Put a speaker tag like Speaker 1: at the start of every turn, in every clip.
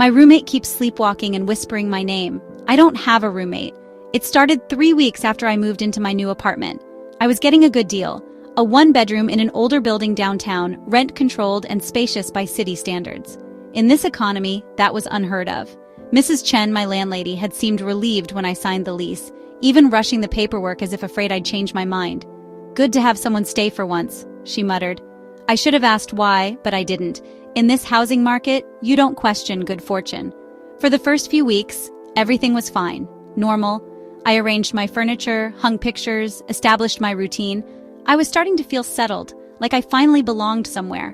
Speaker 1: My roommate keeps sleepwalking and whispering my name. I don't have a roommate. It started 3 weeks after I moved into my new apartment. I was getting a good deal. A one-bedroom in an older building downtown, rent-controlled and spacious by city standards. In this economy, that was unheard of. Mrs. Chen, my landlady, had seemed relieved when I signed the lease, even rushing the paperwork as if afraid I'd change my mind. "Good to have someone stay for once," she muttered. I should have asked why, but I didn't. In this housing market, you don't question good fortune. For the first few weeks, everything was fine, normal. I arranged my furniture, hung pictures, established my routine. I was starting to feel settled, like I finally belonged somewhere.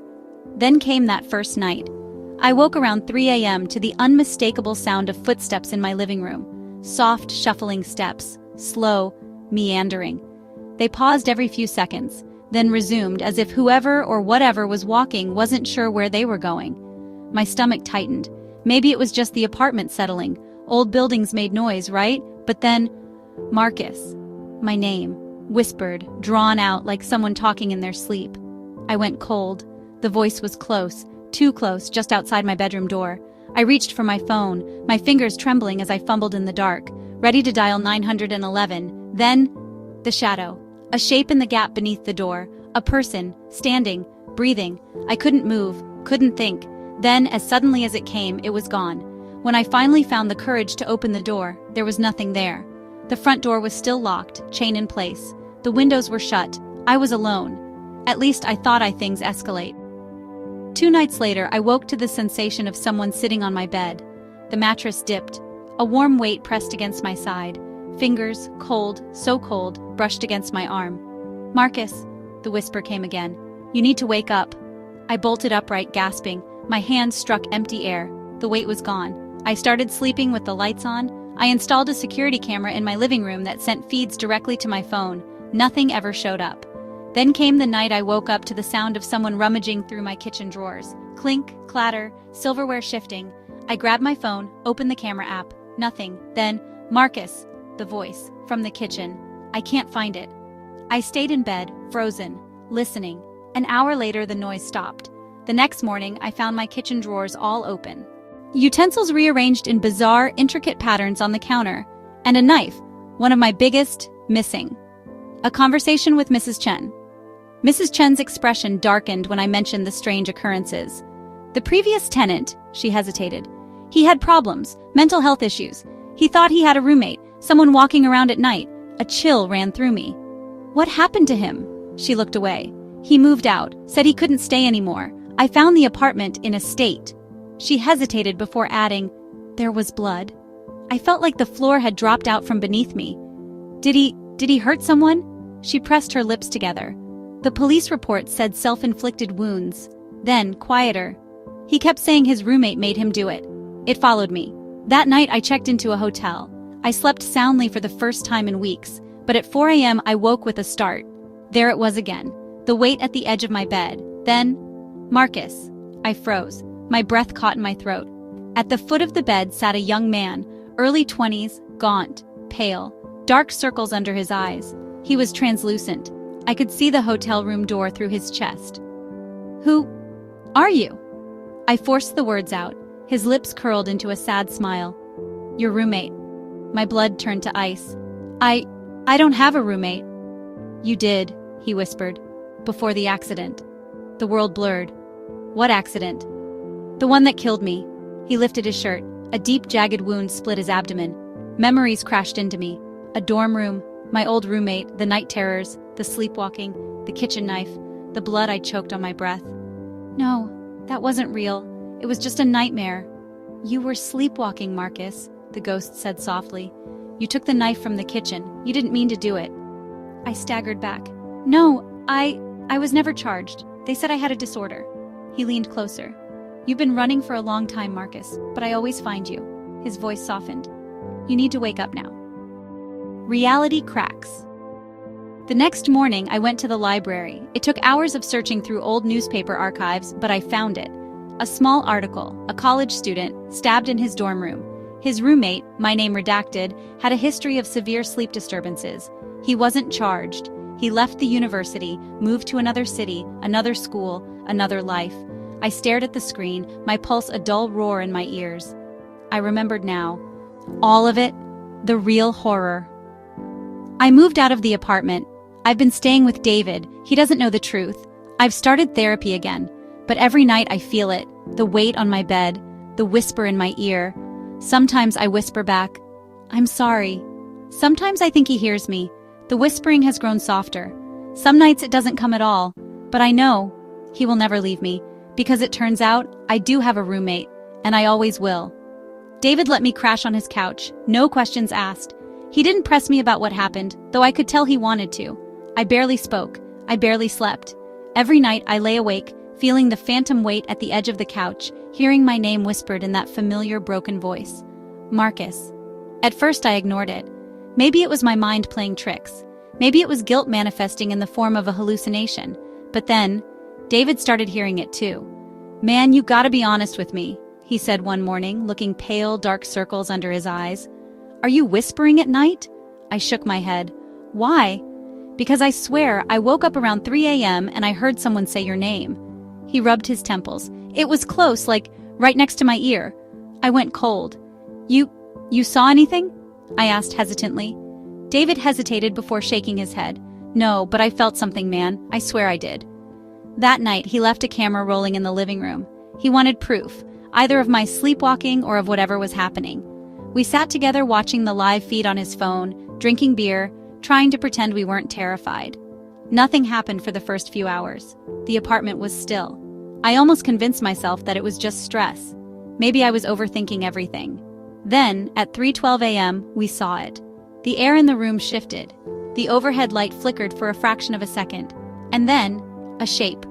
Speaker 1: Then came that first night. I woke around 3 a.m. to the unmistakable sound of footsteps in my living room. Soft, shuffling steps, slow, meandering. They paused every few seconds, then resumed as if whoever or whatever was walking wasn't sure where they were going. My stomach tightened. Maybe it was just the apartment settling. Old buildings made noise, right? But then, Marcus. My name, whispered, drawn out like someone talking in their sleep. I went cold. The voice was close, too close, just outside my bedroom door. I reached for my phone, my fingers trembling as I fumbled in the dark, ready to dial 911. Then, the shadow. A shape in the gap beneath the door. A person, standing, breathing. I couldn't move, couldn't think. Then, as suddenly as it came, it was gone. When I finally found the courage to open the door, there was nothing there. The front door was still locked, chain in place. The windows were shut. I was alone. At least I thought things escalate. 2 nights later, I woke to the sensation of someone sitting on my bed. The mattress dipped. A warm weight pressed against my side. Fingers, cold, so cold, brushed against my arm. "Marcus," the whisper came again. "You need to wake up." I bolted upright, gasping. My hands struck empty air. The weight was gone. I started sleeping with the lights on. I installed a security camera in my living room that sent feeds directly to my phone. Nothing ever showed up. Then came the night I woke up to the sound of someone rummaging through my kitchen drawers. Clink, clatter, silverware shifting. I grabbed my phone, opened the camera app. Nothing. Then, "Marcus," the voice, from the kitchen. "I can't find it." I stayed in bed, frozen, listening. An hour later, the noise stopped. The next morning, I found my kitchen drawers all open. Utensils rearranged in bizarre, intricate patterns on the counter. And a knife, one of my biggest, missing. A conversation with Mrs. Chen. Mrs. Chen's expression darkened when I mentioned the strange occurrences. "The previous tenant," she hesitated. "He had problems, mental health issues. He thought he had a roommate, someone walking around at night." A chill ran through me. "What happened to him?" She looked away. "He moved out, said he couldn't stay anymore. I found the apartment in a state." She hesitated before adding, "There was blood." I felt like the floor had dropped out from beneath me. Did he hurt someone?" She pressed her lips together. "The police report said self-inflicted wounds." Then, quieter. "He kept saying his roommate made him do it." It followed me. That night I checked into a hotel. I slept soundly for the first time in weeks, but at 4 a.m. I woke with a start. There it was again, the weight at the edge of my bed. Then, "Marcus." I froze. My breath caught in my throat. At the foot of the bed sat a young man, early 20s, gaunt, pale, dark circles under his eyes. He was translucent. I could see the hotel room door through his chest. "Who are you?" I forced the words out. His lips curled into a sad smile. "Your roommate." My blood turned to ice. I don't have a roommate." "You did," he whispered, "before the accident." The world blurred. "What accident?" "The one that killed me." He lifted his shirt. A deep, jagged wound split his abdomen. Memories crashed into me. A dorm room, my old roommate, the night terrors, the sleepwalking, the kitchen knife, the blood I choked on my breath. "No, that wasn't real. It was just a nightmare." "You were sleepwalking, Marcus," the ghost said softly. "You took the knife from the kitchen. You didn't mean to do it." I staggered back. "No, I was never charged. They said I had a disorder." He leaned closer. "You've been running for a long time, Marcus, but I always find you." His voice softened. "You need to wake up now." Reality cracks. The next morning, I went to the library. It took hours of searching through old newspaper archives, but I found it. A small article, a college student, stabbed in his dorm room. His roommate, my name redacted, had a history of severe sleep disturbances. He wasn't charged. He left the university, moved to another city, another school, another life. I stared at the screen, my pulse a dull roar in my ears. I remembered now. All of it, the real horror. I moved out of the apartment. I've been staying with David. He doesn't know the truth. I've started therapy again, but every night I feel it, the weight on my bed, the whisper in my ear. Sometimes I whisper back, "I'm sorry." Sometimes I think he hears me. The whispering has grown softer. Some nights it doesn't come at all, but I know he will never leave me, because it turns out I do have a roommate, and I always will. David let me crash on his couch, no questions asked. He didn't press me about what happened, though I could tell he wanted to. I barely spoke. I barely slept. Every night I lay awake, feeling the phantom weight at the edge of the couch, hearing my name whispered in that familiar broken voice. Marcus. At first I ignored it. Maybe it was my mind playing tricks. Maybe it was guilt manifesting in the form of a hallucination. But then, David started hearing it too. "Man, you gotta be honest with me," he said one morning, looking pale, dark circles under his eyes. "Are you whispering at night?" I shook my head. "Why?" "Because I swear I woke up around 3 a.m. and I heard someone say your name." He rubbed his temples. "It was close, like right next to my ear." I went cold. You saw anything?" I asked hesitantly. David hesitated before shaking his head. "No, but I felt something, man. I swear I did." That night, he left a camera rolling in the living room. He wanted proof, either of my sleepwalking or of whatever was happening. We sat together watching the live feed on his phone, drinking beer, trying to pretend we weren't terrified. Nothing happened for the first few hours. The apartment was still. I almost convinced myself that it was just stress. Maybe I was overthinking everything. Then, at 3:12 a.m., we saw it. The air in the room shifted. The overhead light flickered for a fraction of a second. And then, a shape.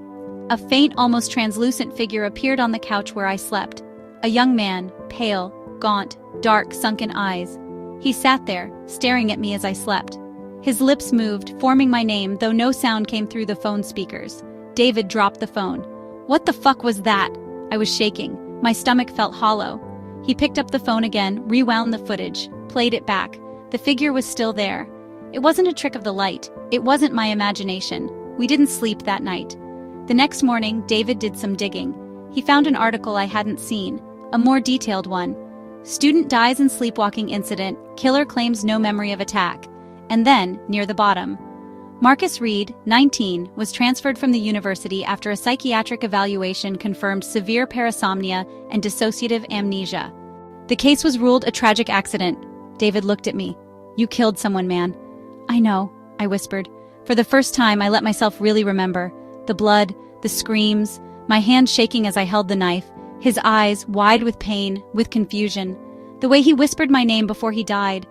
Speaker 1: A faint, almost translucent figure appeared on the couch where I slept. A young man, pale, gaunt, dark, sunken eyes. He sat there, staring at me as I slept. His lips moved, forming my name, though no sound came through the phone speakers. David dropped the phone. "What the fuck was that?" I was shaking. My stomach felt hollow. He picked up the phone again, rewound the footage, played it back. The figure was still there. It wasn't a trick of the light. It wasn't my imagination. We didn't sleep that night. The next morning, David did some digging. He found an article I hadn't seen, a more detailed one. Student dies in sleepwalking incident, killer claims no memory of attack. And then, near the bottom, Marcus Reed, 19, was transferred from the university after a psychiatric evaluation confirmed severe parasomnia and dissociative amnesia. The case was ruled a tragic accident. David looked at me. "You killed someone, man." "I know," I whispered. For the first time, I let myself really remember. The blood, the screams, my hand shaking as I held the knife, his eyes wide with pain, with confusion. The way he whispered my name before he died.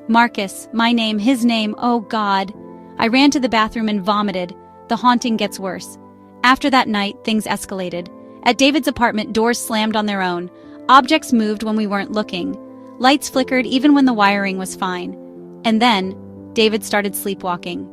Speaker 1: Marcus, my name, his name, oh God. I ran to the bathroom and vomited. The haunting gets worse. After that night, things escalated. At David's apartment, doors slammed on their own. Objects moved when we weren't looking. Lights flickered even when the wiring was fine. And then, David started sleepwalking.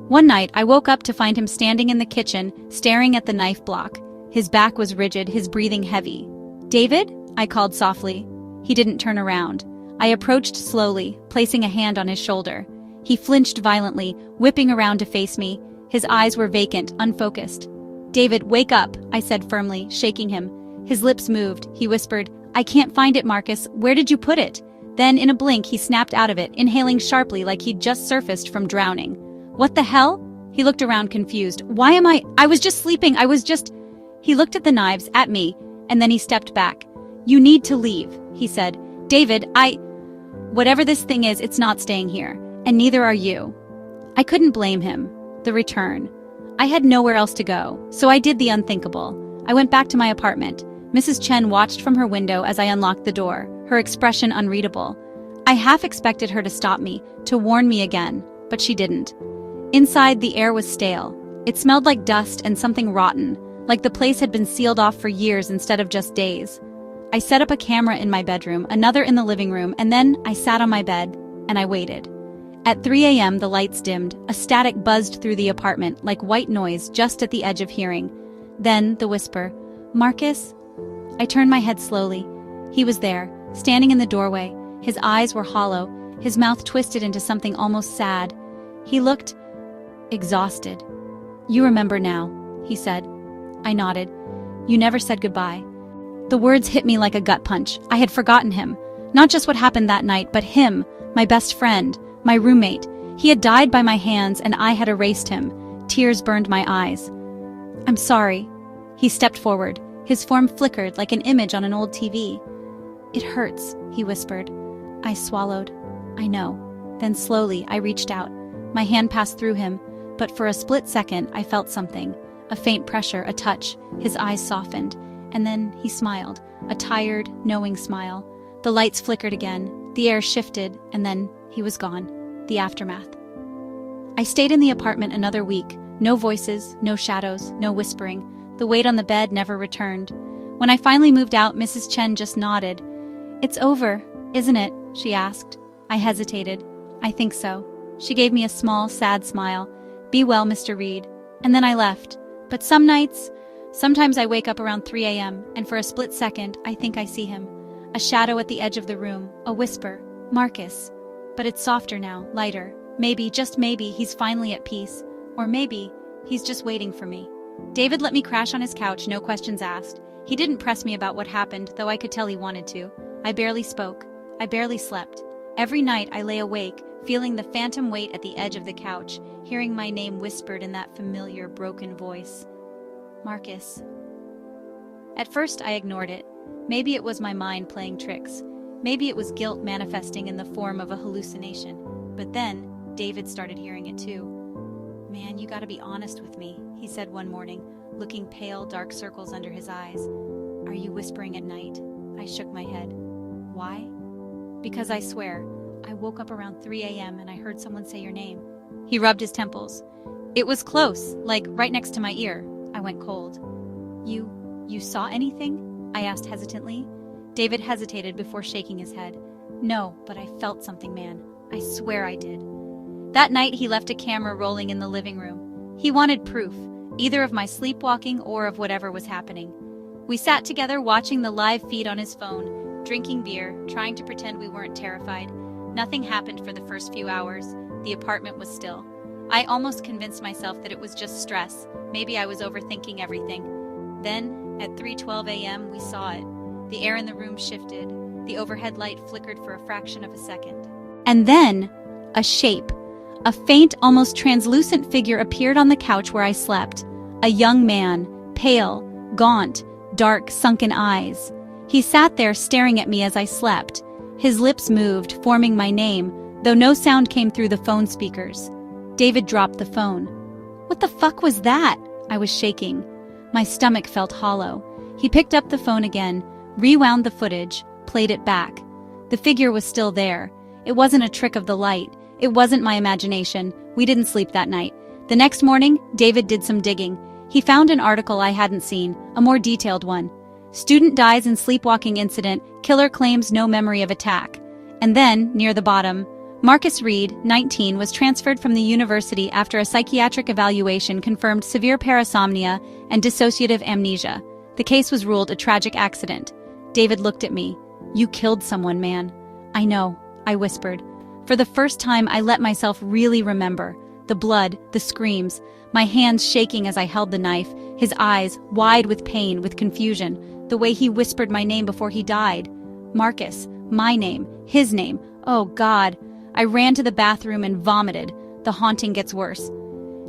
Speaker 1: One night, I woke up to find him standing in the kitchen, staring at the knife block. His back was rigid, his breathing heavy. "David?" I called softly. He didn't turn around. I approached slowly, placing a hand on his shoulder. He flinched violently, whipping around to face me. His eyes were vacant, unfocused. "David, wake up," I said firmly, shaking him. His lips moved. He whispered, "I can't find it, Marcus. Where did you put it?" Then, in a blink, he snapped out of it, inhaling sharply like he'd just surfaced from drowning. "What the hell?" He looked around confused. "Why am I was just sleeping. He looked at the knives, at me, and then he stepped back. "You need to leave," he said. "David, whatever this thing is, it's not staying here. And neither are you." I couldn't blame him. The return. I had nowhere else to go, so I did the unthinkable. I went back to my apartment. Mrs. Chen watched from her window as I unlocked the door, her expression unreadable. I half expected her to stop me, to warn me again, but she didn't. Inside, the air was stale. It smelled like dust and something rotten, like the place had been sealed off for years instead of just days. I set up a camera in my bedroom, another in the living room, and then I sat on my bed, and I waited. At 3 a.m., the lights dimmed. A static buzzed through the apartment, like white noise just at the edge of hearing. Then the whisper, "Marcus?" I turned my head slowly. He was there, standing in the doorway. His eyes were hollow, his mouth twisted into something almost sad. He looked exhausted. "You remember now," he said. I nodded. You never said goodbye." The words hit me like a gut punch. I had forgotten him. Not just what happened that night, but him, my best friend, my roommate. He had died by my hands and I had erased him. Tears burned my eyes. "I'm sorry." He stepped forward. His form flickered like an image on an old TV. "It hurts," he whispered. I swallowed. "I know." Then slowly, I reached out. My hand passed through him, but for a split second, I felt something. A faint pressure, a touch. His eyes softened, and then he smiled. A tired, knowing smile. The lights flickered again, the air shifted, and then he was gone. The aftermath. I stayed in the apartment another week. No voices, no shadows, no whispering. The weight on the bed never returned. When I finally moved out, Mrs. Chen just nodded. "It's over, isn't it?" she asked. I hesitated. "I think so." She gave me a small, sad smile. "Be well, Mr. Reed." And then I left. But sometimes I wake up around 3 a.m., and for a split second, I think I see him. A shadow at the edge of the room, a whisper, "Marcus." But it's softer now, lighter. Maybe, just maybe, he's finally at peace. Or maybe, he's just waiting for me. David let me crash on his couch, no questions asked. He didn't press me about what happened, though I could tell he wanted to. I barely spoke. I barely slept. Every night I lay awake, feeling the phantom weight at the edge of the couch, hearing my name whispered in that familiar, broken voice. "Marcus." At first I ignored it. Maybe it was my mind playing tricks. Maybe it was guilt manifesting in the form of a hallucination. But then, David started hearing it too. "Man, you gotta be honest with me," he said one morning, looking pale, dark circles under his eyes. "Are you whispering at night?" I shook my head. "Why?" "Because I swear, I woke up around 3 a.m. and I heard someone say your name." He rubbed his temples. "It was close, like right next to my ear." I went cold. You saw anything?" I asked hesitantly. David hesitated before shaking his head. "No, but I felt something, man. I swear I did." That night he left a camera rolling in the living room. He wanted proof, either of my sleepwalking or of whatever was happening. We sat together watching the live feed on his phone, drinking beer, trying to pretend we weren't terrified. Nothing happened for the first few hours. The apartment was still. I almost convinced myself that it was just stress. Maybe I was overthinking everything. Then, at 3:12 a.m., we saw it. The air in the room shifted. The overhead light flickered for a fraction of a second. And then, a shape. A faint, almost translucent figure appeared on the couch where I slept. A young man, pale, gaunt, dark, sunken eyes. He sat there staring at me as I slept. His lips moved, forming my name, though no sound came through the phone speakers. David dropped the phone. "What the fuck was that?" I was shaking. My stomach felt hollow. He picked up the phone again, rewound the footage, played it back. The figure was still there. It wasn't a trick of the light. It wasn't my imagination. We didn't sleep that night. The next morning, David did some digging. He found an article I hadn't seen, a more detailed one. "Student dies in sleepwalking incident, killer claims no memory of attack." And then, near the bottom, Marcus Reed, 19, was transferred from the university after a psychiatric evaluation confirmed severe parasomnia and dissociative amnesia. The case was ruled a tragic accident. David looked at me. "You killed someone, man." "I know," I whispered. For the first time, I let myself really remember. The blood, the screams, my hands shaking as I held the knife, his eyes wide with pain, with confusion, the way he whispered my name before he died. Marcus, my name, his name. Oh, God. I ran to the bathroom and vomited. The haunting gets worse.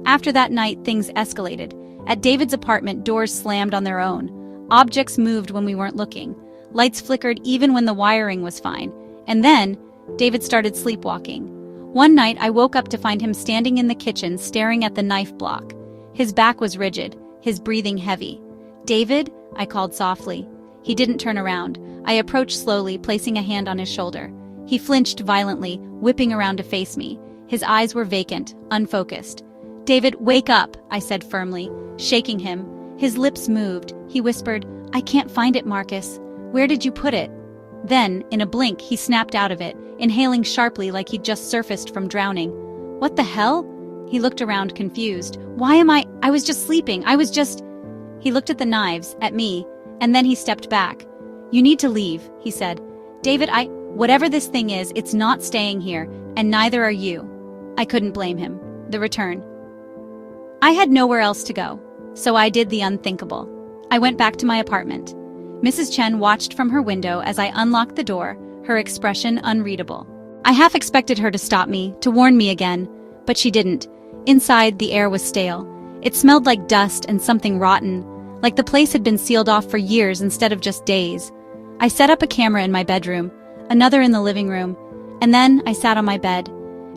Speaker 1: After that night, things escalated. At David's apartment, doors slammed on their own. Objects moved when we weren't looking. Lights flickered even when the wiring was fine. And then, David started sleepwalking. One night, I woke up to find him standing in the kitchen staring at the knife block. His back was rigid, his breathing heavy. "David?" I called softly. He didn't turn around. I approached slowly, placing a hand on his shoulder. He flinched violently, whipping around to face me. His eyes were vacant, unfocused. "David, wake up," I said firmly, shaking him. His lips moved. He whispered, "I can't find it, Marcus. Where did you put it?" Then, in a blink, he snapped out of it, inhaling sharply like he'd just surfaced from drowning. "What the hell?" He looked around, confused. "Why am I was just sleeping. He looked at the knives, at me, and then he stepped back. "You need to leave," he said. "David, whatever this thing is, it's not staying here, and neither are you." I couldn't blame him. The return. I had nowhere else to go, so I did the unthinkable. I went back to my apartment. Mrs. Chen watched from her window as I unlocked the door, her expression unreadable. I half expected her to stop me, to warn me again, but she didn't. Inside, the air was stale. It smelled like dust and something rotten, like the place had been sealed off for years instead of just days. I set up a camera in my bedroom, another in the living room, and then I sat on my bed,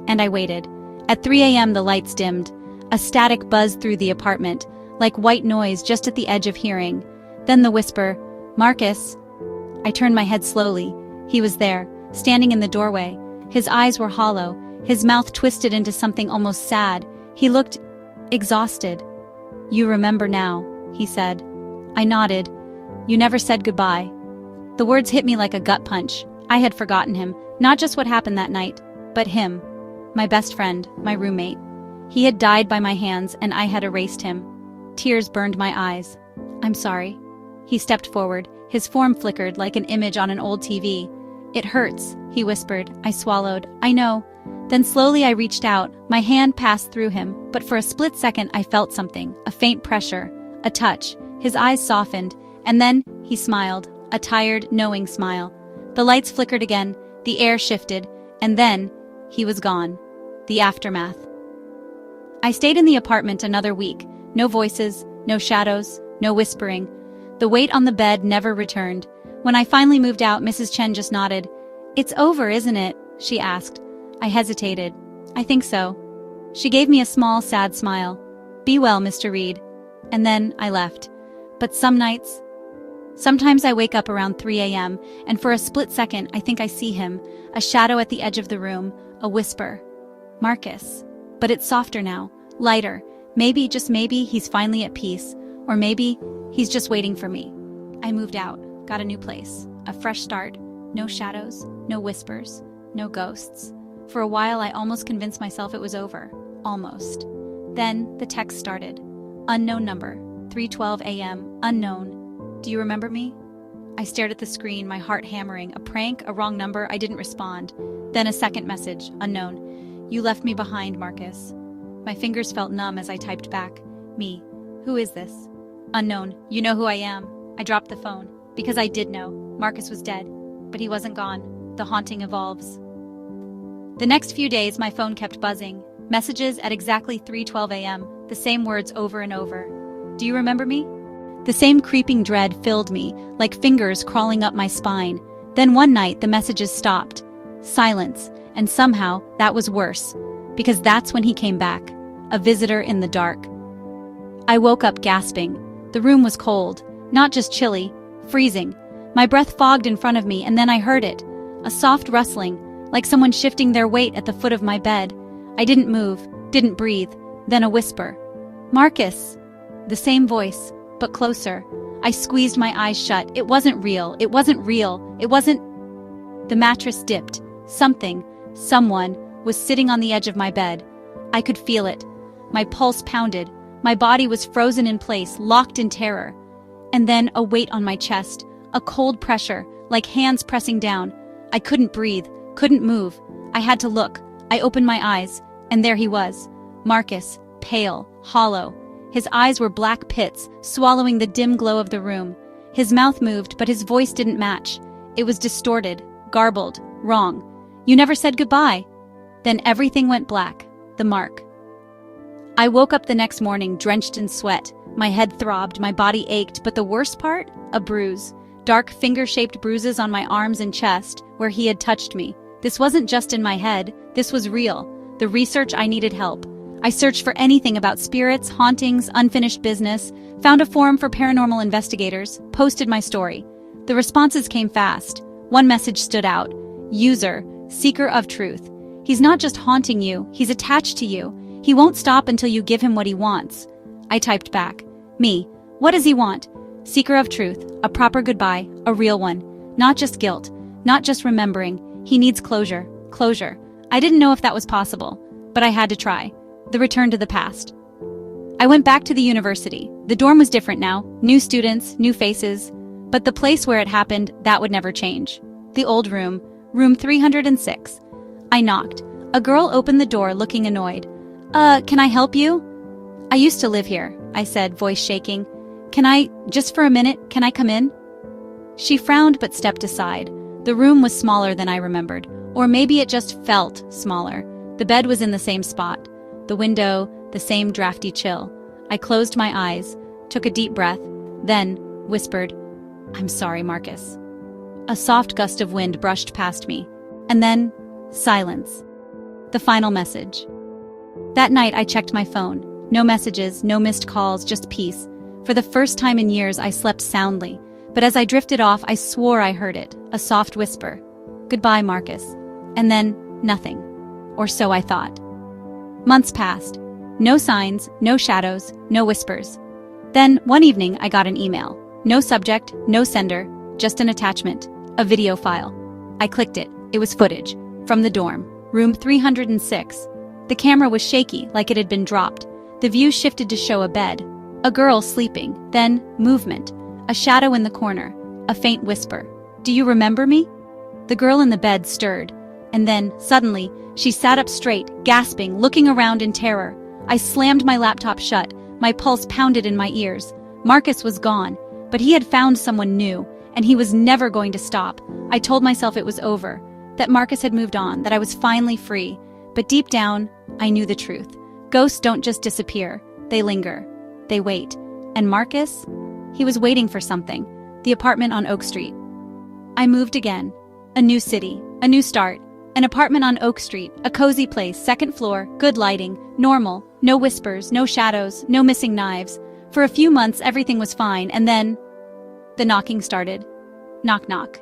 Speaker 1: and I waited. At 3 a.m. the lights dimmed. A static buzzed through the apartment, like white noise just at the edge of hearing. Then the whisper, "Marcus." I turned my head slowly. He was there, standing in the doorway. His eyes were hollow, his mouth twisted into something almost sad. He looked exhausted. "You remember now," he said. I nodded. "You never said goodbye." The words hit me like a gut punch. I had forgotten him, not just what happened that night, but him. My best friend, my roommate. He had died by my hands and I had erased him. Tears burned my eyes. "I'm sorry." He stepped forward, his form flickered like an image on an old TV. "It hurts," he whispered. I swallowed. "I know." Then slowly I reached out, my hand passed through him, but for a split second I felt something, a faint pressure, a touch. His eyes softened, and then he smiled, a tired, knowing smile. The lights flickered again, the air shifted, and then he was gone. The aftermath. I stayed in the apartment another week. No voices, no shadows, no whispering. The weight on the bed never returned. When I finally moved out, Mrs. Chen just nodded. "It's over, isn't it?" she asked. I hesitated. "I think so." She gave me a small, sad smile. "Be well, Mr. Reed." And then I left. But sometimes I wake up around 3 a.m., and for a split second I think I see him, a shadow at the edge of the room, a whisper. "Marcus." But it's softer now, lighter. Maybe, just maybe, he's finally at peace. Or maybe he's just waiting for me. I moved out, got a new place, a fresh start. No shadows, no whispers, no ghosts. For a while I almost convinced myself it was over. Almost. Then the text started. Unknown number, 3:12 a.m., unknown. "Do you remember me?" I stared at the screen, my heart hammering. A prank, a wrong number, I didn't respond. Then a second message, unknown. "You left me behind, Marcus." My fingers felt numb as I typed back. "Me. Who is this?" "Unknown. You know who I am." I dropped the phone. Because I did know. Marcus was dead. But he wasn't gone. The haunting evolves. The next few days, my phone kept buzzing. Messages at exactly 3:12 a.m. The same words over and over. "Do you remember me?" The same creeping dread filled me, like fingers crawling up my spine. Then one night, the messages stopped. Silence. And somehow, that was worse. Because that's when he came back. A visitor in the dark. I woke up gasping. The room was cold. Not just chilly. Freezing. My breath fogged in front of me, and then I heard it. A soft rustling, like someone shifting their weight at the foot of my bed. I didn't move, didn't breathe. Then a whisper. "Marcus!" The same voice, but closer. I squeezed my eyes shut. It wasn't real. It wasn't real. It wasn't... The mattress dipped. Someone was sitting on the edge of my bed. I could feel it. My pulse pounded. My body was frozen in place, locked in terror. And then a weight on my chest, a cold pressure, like hands pressing down. I couldn't breathe, couldn't move. I had to look. I opened my eyes, and there he was. Marcus, pale, hollow. His eyes were black pits, swallowing the dim glow of the room. His mouth moved, but his voice didn't match. It was distorted, garbled, wrong. "You never said goodbye." Then everything went black. The mark. I woke up the next morning drenched in sweat. My head throbbed, my body ached, but the worst part? A bruise. Dark finger-shaped bruises on my arms and chest, where he had touched me. This wasn't just in my head, this was real. The research I needed help. I searched for anything about spirits, hauntings, unfinished business, found a forum for paranormal investigators, posted my story. The responses came fast. One message stood out. User, seeker of truth. He's not just haunting you, he's attached to you. He won't stop until you give him what he wants. I typed back. Me. What does he want? Seeker of truth, a proper goodbye, a real one. Not just guilt, not just remembering. He needs closure. Closure. I didn't know if that was possible, but I had to try. The return to the past. I went back to the university. The dorm was different now. New students, new faces. But the place where it happened, that would never change. The old room. Room 306. I knocked. A girl opened the door looking annoyed. Can I help you?" "I used to live here," I said, voice shaking. Just for a minute, can I come in? She frowned but stepped aside. The room was smaller than I remembered, or maybe it just felt smaller. The bed was in the same spot. The window, the same drafty chill. I closed my eyes, took a deep breath, then whispered, "I'm sorry, Marcus." A soft gust of wind brushed past me, and then silence. The final message. That night I checked my phone. No messages, no missed calls, just peace. For the first time in years I slept soundly, but as I drifted off I swore I heard it, a soft whisper. "Goodbye, Marcus." And then nothing. Or so I thought. Months passed. No signs, no shadows, no whispers. Then, one evening, I got an email. No subject, no sender, just an attachment. A video file. I clicked it. It was footage. From the dorm. Room 306. The camera was shaky, like it had been dropped. The view shifted to show a bed. A girl sleeping. Then, movement. A shadow in the corner. A faint whisper. "Do you remember me?" The girl in the bed stirred. And then, suddenly, she sat up straight, gasping, looking around in terror. I slammed my laptop shut. My pulse pounded in my ears. Marcus was gone, but he had found someone new, and he was never going to stop. I told myself it was over, that Marcus had moved on, that I was finally free. But deep down, I knew the truth. Ghosts don't just disappear. They linger. They wait. And Marcus? He was waiting for something. The apartment on Oak Street. I moved again. A new city. A new start. An apartment on Oak Street, a cozy place, second floor, good lighting, normal, no whispers, no shadows, no missing knives. For a few months, everything was fine, and then the knocking started. Knock, knock.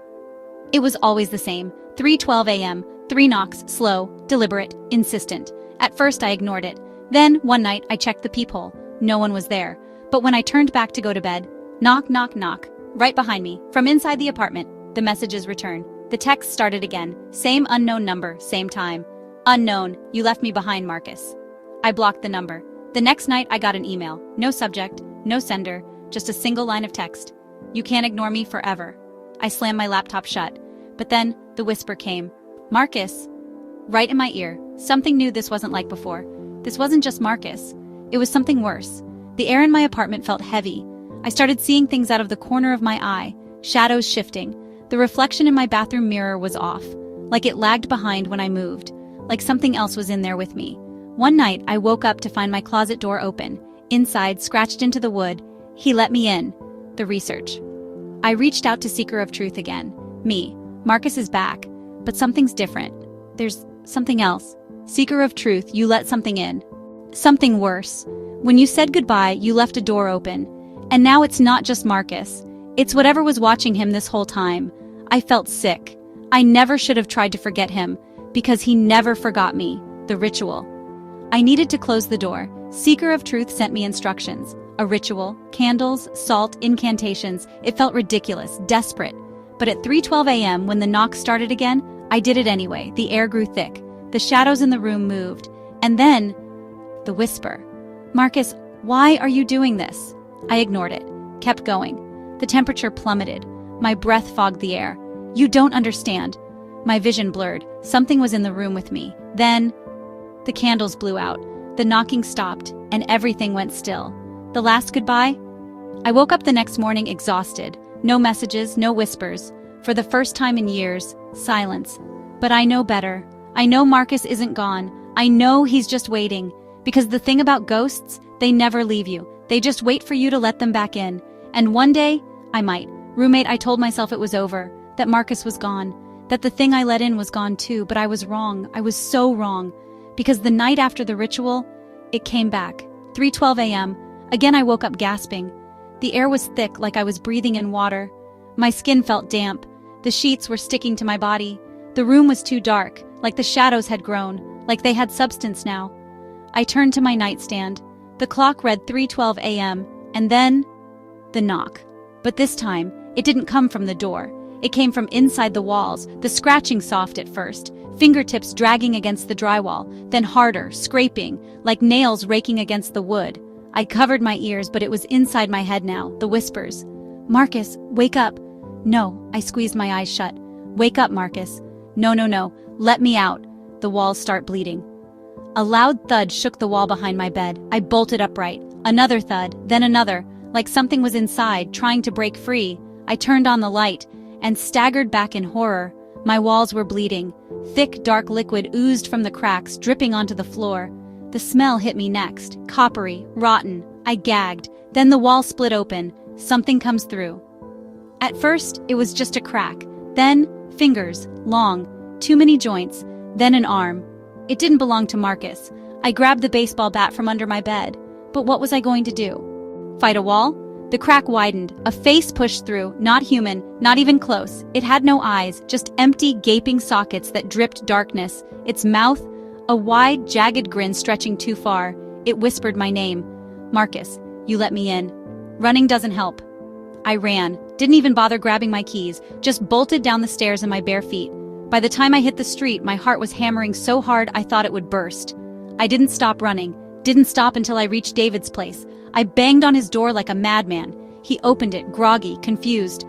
Speaker 1: It was always the same. 3:12 a.m., 3 knocks, slow, deliberate, insistent. At first, I ignored it. Then, one night, I checked the peephole. No one was there. But when I turned back to go to bed, knock, knock, knock, right behind me, from inside the apartment, the messages returned. The text started again. Same unknown number, same time. "Unknown, you left me behind, Marcus." I blocked the number. The next night, I got an email. No subject, no sender, just a single line of text. "You can't ignore me forever." I slammed my laptop shut. But then, the whisper came. "Marcus." Right in my ear. Something new this wasn't like before. This wasn't just Marcus. It was something worse. The air in my apartment felt heavy. I started seeing things out of the corner of my eye, shadows shifting. The reflection in my bathroom mirror was off, like it lagged behind when I moved, like something else was in there with me. One night, I woke up to find my closet door open. Inside, scratched into the wood, he let me in. The research. I reached out to Seeker of Truth again. Me. Marcus is back, but something's different. There's something else. Seeker of Truth, you let something in. Something worse. When you said goodbye, you left a door open. And now it's not just Marcus. It's whatever was watching him this whole time. I felt sick. I never should have tried to forget him, because he never forgot me, the ritual. I needed to close the door. Seeker of Truth sent me instructions. A ritual, candles, salt, incantations. It felt ridiculous, desperate. But at 3:12 a.m., when the knocks started again, I did it anyway. The air grew thick. The shadows in the room moved. And then, the whisper. "Marcus, why are you doing this?" I ignored it, kept going. The temperature plummeted. My breath fogged the air. "You don't understand." My vision blurred. Something was in the room with me. Then, the candles blew out. The knocking stopped, and everything went still. The last goodbye? I woke up the next morning exhausted. No messages, no whispers. For the first time in years, silence. But I know better. I know Marcus isn't gone. I know he's just waiting. Because the thing about ghosts, they never leave you. They just wait for you to let them back in. And one day, I might. Roommate, I told myself it was over, that Marcus was gone, that the thing I let in was gone too, but I was wrong. I was so wrong. Because the night after the ritual, it came back. 3:12 a.m. Again I woke up gasping. The air was thick, like I was breathing in water. My skin felt damp. The sheets were sticking to my body. The room was too dark, like the shadows had grown, like they had substance now. I turned to my nightstand. The clock read 3:12 a.m., and then the knock. But this time, it didn't come from the door. It came from inside the walls, the scratching soft at first, fingertips dragging against the drywall, then harder, scraping, like nails raking against the wood. I covered my ears, but it was inside my head now, the whispers. "Marcus, wake up." "No," I squeezed my eyes shut. "Wake up, Marcus." "No, no, no, let me out." The walls start bleeding. A loud thud shook the wall behind my bed. I bolted upright. Another thud, then another. like something was inside, trying to break free. I turned on the light and staggered back in horror. My walls were bleeding. Thick, dark liquid oozed from the cracks, dripping onto the floor. The smell hit me next, coppery, rotten. I gagged. Then the wall split open. Something comes through. At first, it was just a crack. Then, fingers, long, too many joints, then an arm. It didn't belong to Marcus. I grabbed the baseball bat from under my bed. But what was I going to do? Fight a wall? The crack widened. A face pushed through, not human, not even close. It had no eyes, just empty, gaping sockets that dripped darkness. Its mouth, a wide, jagged grin stretching too far. It whispered my name. Marcus, you let me in. Running doesn't help. I ran, didn't even bother grabbing my keys, just bolted down the stairs in my bare feet. By the time I hit the street, my heart was hammering so hard I thought it would burst. I didn't stop running, didn't stop until I reached David's place. I banged on his door like a madman. He opened it, groggy, confused.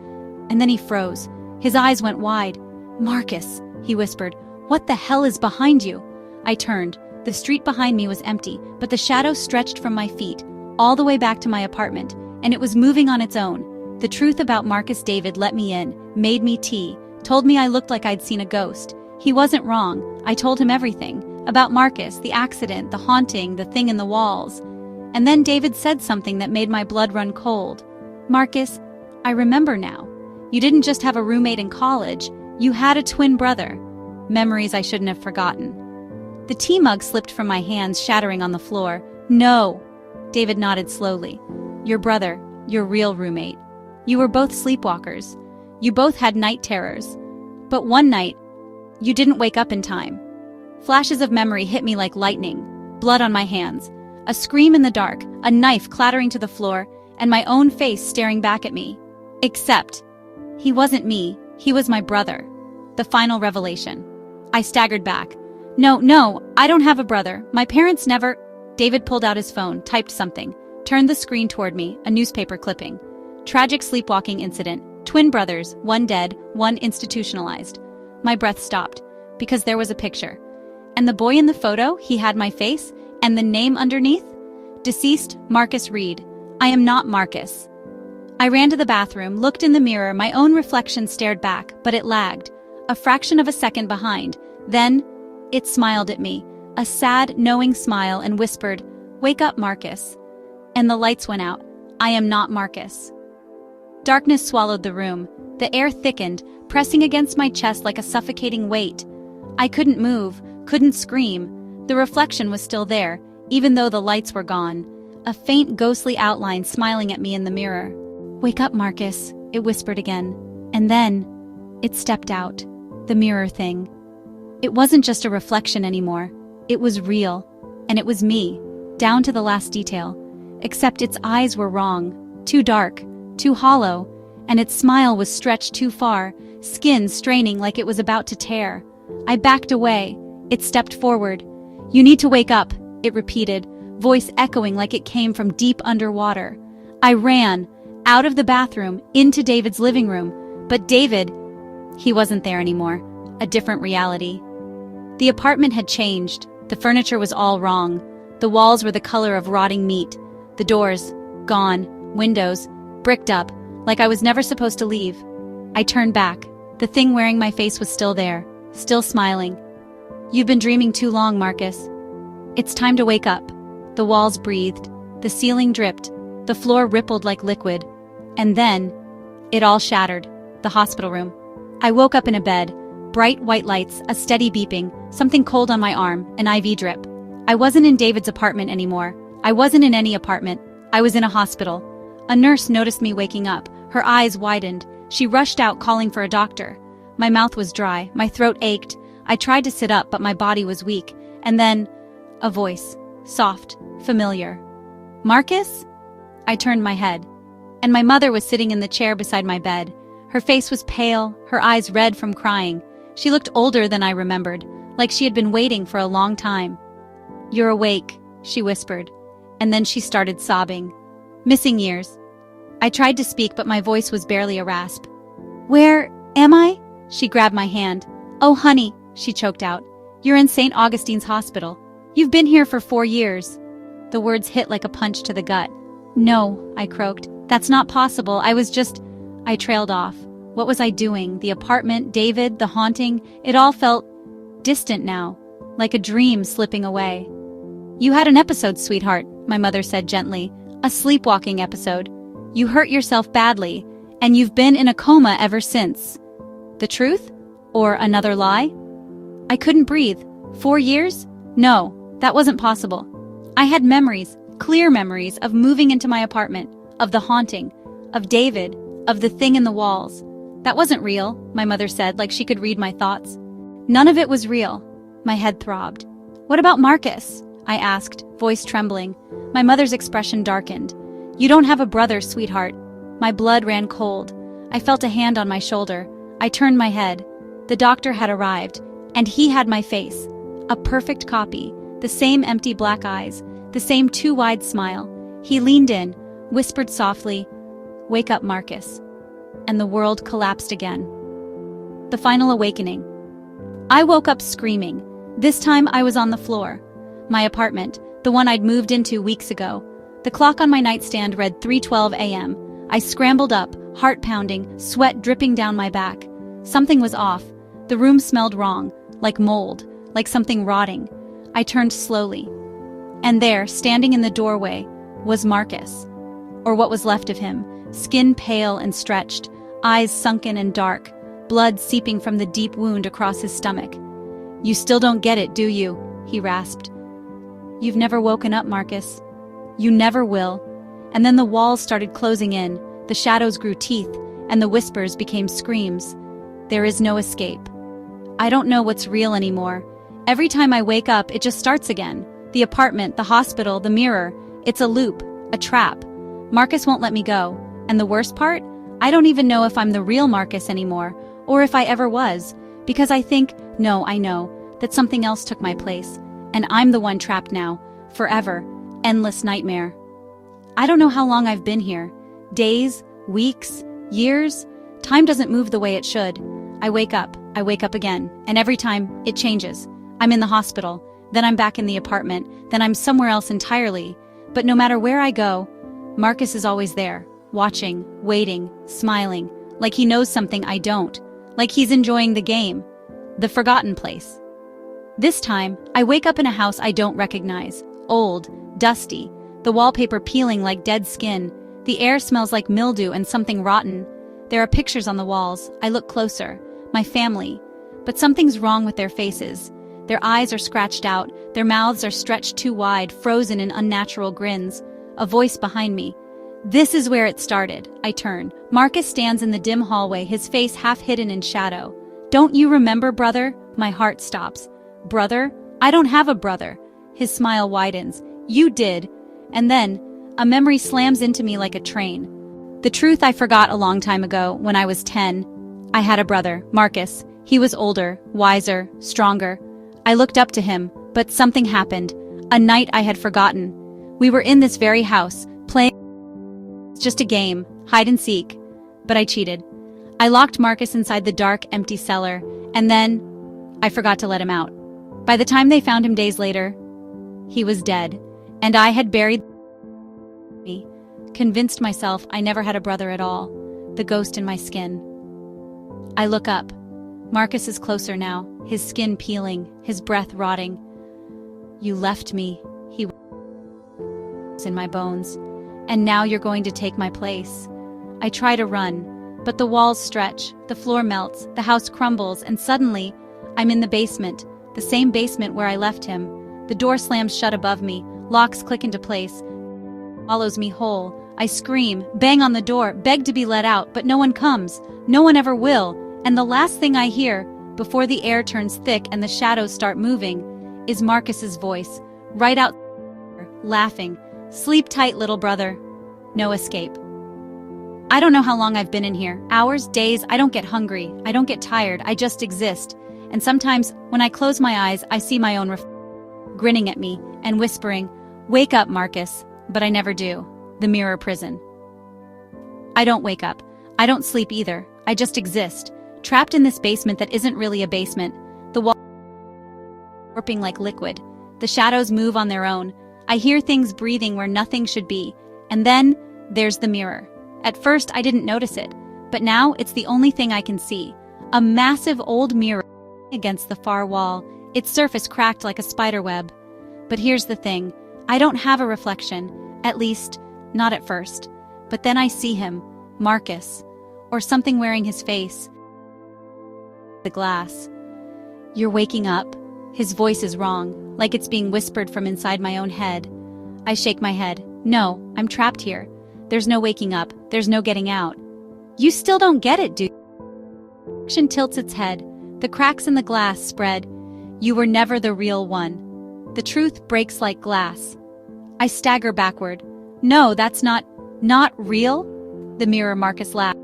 Speaker 1: And then he froze. His eyes went wide. Marcus, he whispered, what the hell is behind you? I turned. The street behind me was empty, but the shadow stretched from my feet, all the way back to my apartment, and it was moving on its own. The truth about Marcus David let me in, made me tea, told me I looked like I'd seen a ghost. He wasn't wrong. I told him everything. About Marcus, the accident, the haunting, the thing in the walls. And then David said something that made my blood run cold. Marcus, I remember now. You didn't just have a roommate in college. You had a twin brother. Memories I shouldn't have forgotten. The tea mug slipped from my hands, shattering on the floor. No. David nodded slowly. Your brother, your real roommate. You were both sleepwalkers. You both had night terrors. But one night, you didn't wake up in time. Flashes of memory hit me like lightning. Blood on my hands. A scream in the dark, a knife clattering to the floor, and my own face staring back at me. Except, he wasn't me, he was my brother. The final revelation. I staggered back. No, I don't have a brother. My parents never— David pulled out his phone, typed something, turned the screen toward me, a newspaper clipping. Tragic sleepwalking incident. Twin brothers, one dead, one institutionalized. My breath stopped, because there was a picture. And the boy in the photo, he had my face, and the name underneath? Deceased, Marcus Reed. I am not Marcus. I ran to the bathroom, looked in the mirror, my own reflection stared back, but it lagged. A fraction of a second behind. Then, it smiled at me, a sad, knowing smile, and whispered, "Wake up, Marcus." And the lights went out. I am not Marcus. Darkness swallowed the room. The air thickened, pressing against my chest like a suffocating weight. I couldn't move, couldn't scream. The reflection was still there, even though the lights were gone. A faint ghostly outline smiling at me in the mirror. "Wake up, Marcus," it whispered again. And then, it stepped out. The mirror thing. It wasn't just a reflection anymore. It was real. And it was me, down to the last detail. Except its eyes were wrong. Too dark, too hollow. And its smile was stretched too far, skin straining like it was about to tear. I backed away. It stepped forward. "You need to wake up," it repeated, voice echoing like it came from deep underwater. I ran, out of the bathroom, into David's living room. But David, he wasn't there anymore. A different reality. The apartment had changed. The furniture was all wrong. The walls were the color of rotting meat. The doors, gone. Windows, bricked up, like I was never supposed to leave. I turned back. The thing wearing my face was still there, still smiling. "You've been dreaming too long, Marcus. It's time to wake up." The walls breathed. The ceiling dripped. The floor rippled like liquid. And then, it all shattered. The hospital room. I woke up in a bed. Bright white lights, a steady beeping, something cold on my arm, an IV drip. I wasn't in David's apartment anymore. I wasn't in any apartment. I was in a hospital. A nurse noticed me waking up. Her eyes widened. She rushed out calling for a doctor. My mouth was dry. My throat ached. I tried to sit up, but my body was weak. And then, a voice. Soft, familiar. "Marcus?" I turned my head. And my mother was sitting in the chair beside my bed. Her face was pale, her eyes red from crying. She looked older than I remembered, like she had been waiting for a long time. "You're awake," she whispered. And then she started sobbing. "Missing years." I tried to speak, but my voice was barely a rasp. "Where am I?" She grabbed my hand. "Oh, honey," she choked out. "You're in St. Augustine's Hospital. You've been here for 4 years." The words hit like a punch to the gut. "No," I croaked. That's not possible. I trailed off. What was I doing? The apartment, David, the haunting, it all felt distant now, like a dream slipping away. You had an episode, sweetheart, my mother said gently. A sleepwalking episode. You hurt yourself badly, and you've been in a coma ever since. The truth? Or another lie? I couldn't breathe. 4 years? No, that wasn't possible. I had memories, clear memories, of moving into my apartment, of the haunting, of David, of the thing in the walls. That wasn't real, my mother said, like she could read my thoughts. None of it was real. My head throbbed. What about Marcus? I asked, voice trembling. My mother's expression darkened. You don't have a brother, sweetheart. My blood ran cold. I felt a hand on my shoulder. I turned my head. The doctor had arrived, and he had my face. A perfect copy, the same empty black eyes, the same too wide smile. He leaned in, whispered softly, "Wake up, Marcus." And the world collapsed again. The final awakening. I woke up screaming. This time I was on the floor. My apartment, the one I'd moved into weeks ago. The clock on my nightstand read 3:12 a.m. I scrambled up, heart pounding, sweat dripping down my back. Something was off. The room smelled wrong, like mold, like something rotting. I turned slowly. And there, standing in the doorway, was Marcus. Or what was left of him, skin pale and stretched, eyes sunken and dark, blood seeping from the deep wound across his stomach. "You still don't get it, do you?" he rasped. "You've never woken up, Marcus. You never will." And then the walls started closing in, the shadows grew teeth, and the whispers became screams. There is no escape. I don't know what's real anymore. Every time I wake up, it just starts again. The apartment, the hospital, the mirror. It's a loop, a trap. Marcus won't let me go. And the worst part? I don't even know if I'm the real Marcus anymore, or if I ever was, because I know, that something else took my place, and I'm the one trapped now, forever, endless nightmare. I don't know how long I've been here. Days, weeks, years? Time doesn't move the way it should. I wake up again, and every time, it changes. I'm in the hospital, then I'm back in the apartment, then I'm somewhere else entirely. But no matter where I go, Marcus is always there, watching, waiting, smiling, like he knows something I don't, like he's enjoying the game, the forgotten place. This time, I wake up in a house I don't recognize, old, dusty, the wallpaper peeling like dead skin, the air smells like mildew and something rotten. There are pictures on the walls. I look closer. My family. But something's wrong with their faces. Their eyes are scratched out, their mouths are stretched too wide, frozen in unnatural grins. A voice behind me. This is where it started. I turn. Marcus stands in the dim hallway, his face half hidden in shadow. "Don't you remember, brother?" My heart stops. "Brother? I don't have a brother." His smile widens. "You did." And then, a memory slams into me like a train. The truth I forgot a long time ago, when I was 10. I had a brother, Marcus. He was older, wiser, stronger. I looked up to him, but something happened. A night I had forgotten. We were in this very house, playing just a game, hide and seek. But I cheated. I locked Marcus inside the dark, empty cellar, and then I forgot to let him out. By the time they found him days later, he was dead, and I had buried me, convinced myself I never had a brother at all, the ghost in my skin. I look up. Marcus is closer now, his skin peeling, his breath rotting. "You left me," he was in my bones. "And now you're going to take my place." I try to run, but the walls stretch, the floor melts, the house crumbles, and suddenly, I'm in the basement, the same basement where I left him. The door slams shut above me, locks click into place, swallows me whole. I scream, bang on the door, beg to be let out, but no one comes. No one ever will. And the last thing I hear, before the air turns thick and the shadows start moving, is Marcus's voice, right out, laughing. "Sleep tight, little brother." No escape. I don't know how long I've been in here. Hours, days, I don't get hungry. I don't get tired. I just exist. And sometimes, when I close my eyes, I see my own grinning at me and whispering, "Wake up, Marcus." But I never do. The mirror prison. I don't wake up. I don't sleep either. I just exist. Trapped in this basement that isn't really a basement. The wall warping like liquid. The shadows move on their own. I hear things breathing where nothing should be. And then, there's the mirror. At first, I didn't notice it, but now it's the only thing I can see. A massive old mirror against the far wall, its surface cracked like a spider web. But here's the thing, I don't have a reflection, at least, not at first. But then I see him, Marcus, or something wearing his face. The glass. You're waking up. His voice is wrong, like it's being whispered from inside my own head. I shake my head. No, I'm trapped here. There's no waking up, there's no getting out. You still don't get it, do you? Reflection tilts its head. The cracks in the glass spread. You were never the real one. The truth breaks like glass. I stagger backward. No, that's not real? The mirror Marcus laughed.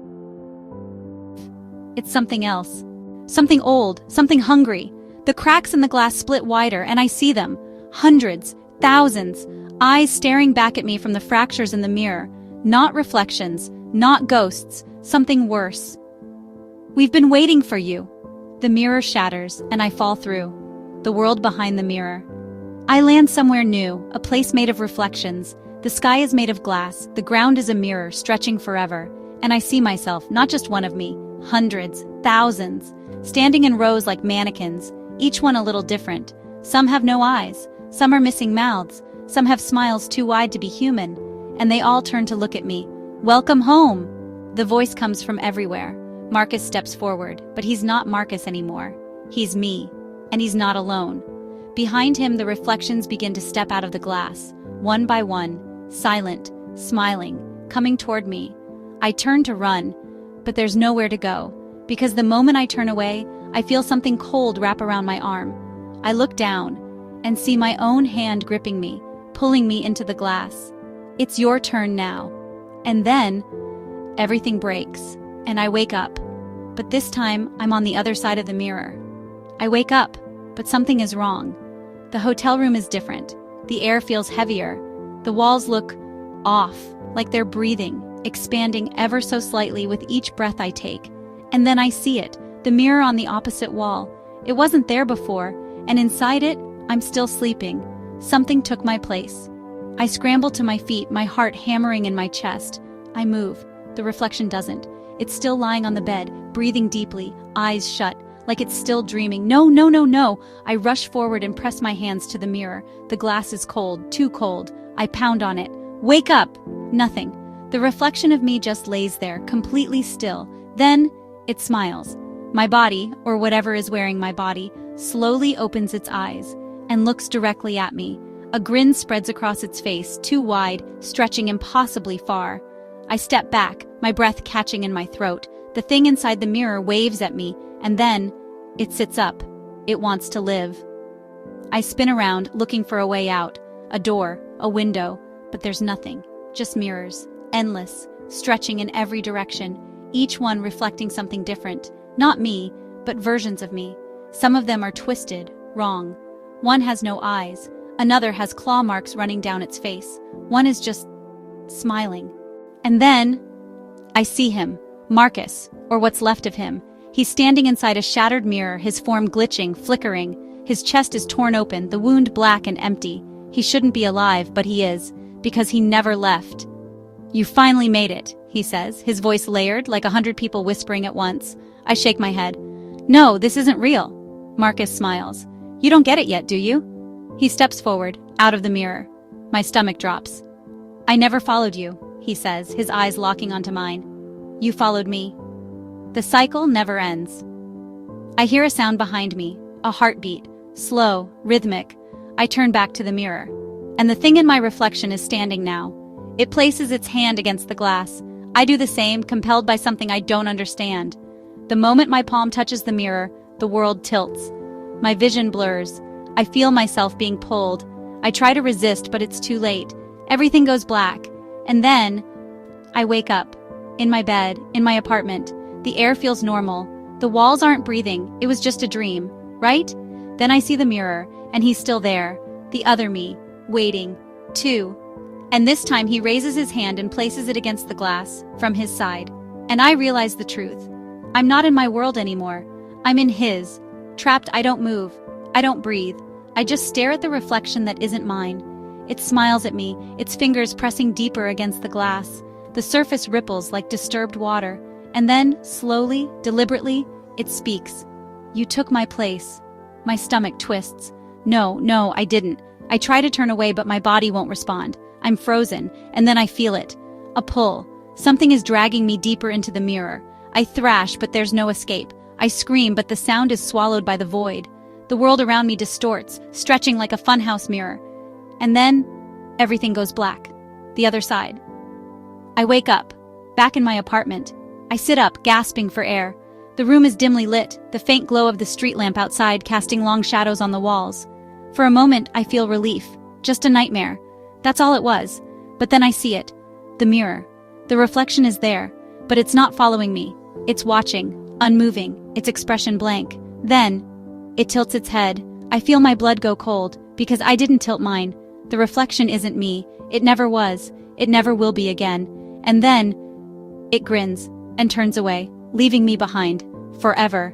Speaker 1: It's something else. Something old, something hungry. The cracks in the glass split wider, and I see them. Hundreds, thousands, eyes staring back at me from the fractures in the mirror. Not reflections, not ghosts, something worse. We've been waiting for you. The mirror shatters, and I fall through. The world behind the mirror. I land somewhere new, a place made of reflections. The sky is made of glass, the ground is a mirror stretching forever. And I see myself, not just one of me, hundreds, thousands, standing in rows like mannequins, each one a little different. Some have no eyes, some are missing mouths, some have smiles too wide to be human, and they all turn to look at me. Welcome home! The voice comes from everywhere. Marcus steps forward, but he's not Marcus anymore. He's me, and he's not alone. Behind him, the reflections begin to step out of the glass, one by one, silent, smiling, coming toward me. I turn to run, but there's nowhere to go, because the moment I turn away, I feel something cold wrap around my arm. I look down and see my own hand gripping me, pulling me into the glass. It's your turn now. And then, everything breaks, and I wake up. But this time, I'm on the other side of the mirror. I wake up, but something is wrong. The hotel room is different. The air feels heavier. The walls look off, like they're breathing, expanding ever so slightly with each breath I take. And then I see it, the mirror on the opposite wall. It wasn't there before, and inside it, I'm still sleeping. Something took my place. I scramble to my feet, my heart hammering in my chest. I move. The reflection doesn't. It's still lying on the bed, breathing deeply, eyes shut, like it's still dreaming. No, no, no, no! I rush forward and press my hands to the mirror. The glass is cold, too cold. I pound on it. Wake up! Nothing. The reflection of me just lays there, completely still. Then, it smiles. My body, or whatever is wearing my body, slowly opens its eyes and looks directly at me. A grin spreads across its face, too wide, stretching impossibly far. I step back, my breath catching in my throat. The thing inside the mirror waves at me, and then, it sits up. It wants to live. I spin around, looking for a way out. A door, a window, but there's nothing. Just mirrors, endless, stretching in every direction, each one reflecting something different. Not me, but versions of me. Some of them are twisted, wrong. One has no eyes. Another has claw marks running down its face. One is just smiling. And then, I see him, Marcus, or what's left of him. He's standing inside a shattered mirror, his form glitching, flickering. His chest is torn open, the wound black and empty. He shouldn't be alive, but he is, because he never left. You finally made it, he says, his voice layered, like 100 people whispering at once. I shake my head. No, this isn't real. Marcus smiles. You don't get it yet, do you? He steps forward, out of the mirror. My stomach drops. I never followed you, he says, his eyes locking onto mine. You followed me. The cycle never ends. I hear a sound behind me, a heartbeat, slow, rhythmic. I turn back to the mirror, and the thing in my reflection is standing now. It places its hand against the glass. I do the same, compelled by something I don't understand. The moment my palm touches the mirror, the world tilts. My vision blurs. I feel myself being pulled. I try to resist, but it's too late. Everything goes black. And then, I wake up. In my bed, in my apartment. The air feels normal. The walls aren't breathing. It was just a dream, right? Then I see the mirror, and he's still there. The other me, waiting, too. And this time he raises his hand and places it against the glass, from his side. And I realize the truth. I'm not in my world anymore. I'm in his. Trapped, I don't move. I don't breathe. I just stare at the reflection that isn't mine. It smiles at me, its fingers pressing deeper against the glass. The surface ripples like disturbed water, and then, slowly, deliberately, it speaks. "You took my place." My stomach twists. No, I didn't. I try to turn away, but my body won't respond. I'm frozen, and then I feel it. A pull. Something is dragging me deeper into the mirror. I thrash, but there's no escape. I scream, but the sound is swallowed by the void. The world around me distorts, stretching like a funhouse mirror. And then, everything goes black. The other side. I wake up, back in my apartment. I sit up, gasping for air. The room is dimly lit, the faint glow of the street lamp outside casting long shadows on the walls. For a moment, I feel relief. Just a nightmare. That's all it was. But then I see it. The mirror. The reflection is there, but it's not following me. It's watching, unmoving, its expression blank. Then, it tilts its head. I feel my blood go cold, because I didn't tilt mine. The reflection isn't me. It never was. It never will be again. And then, it grins, and turns away, leaving me behind. Forever.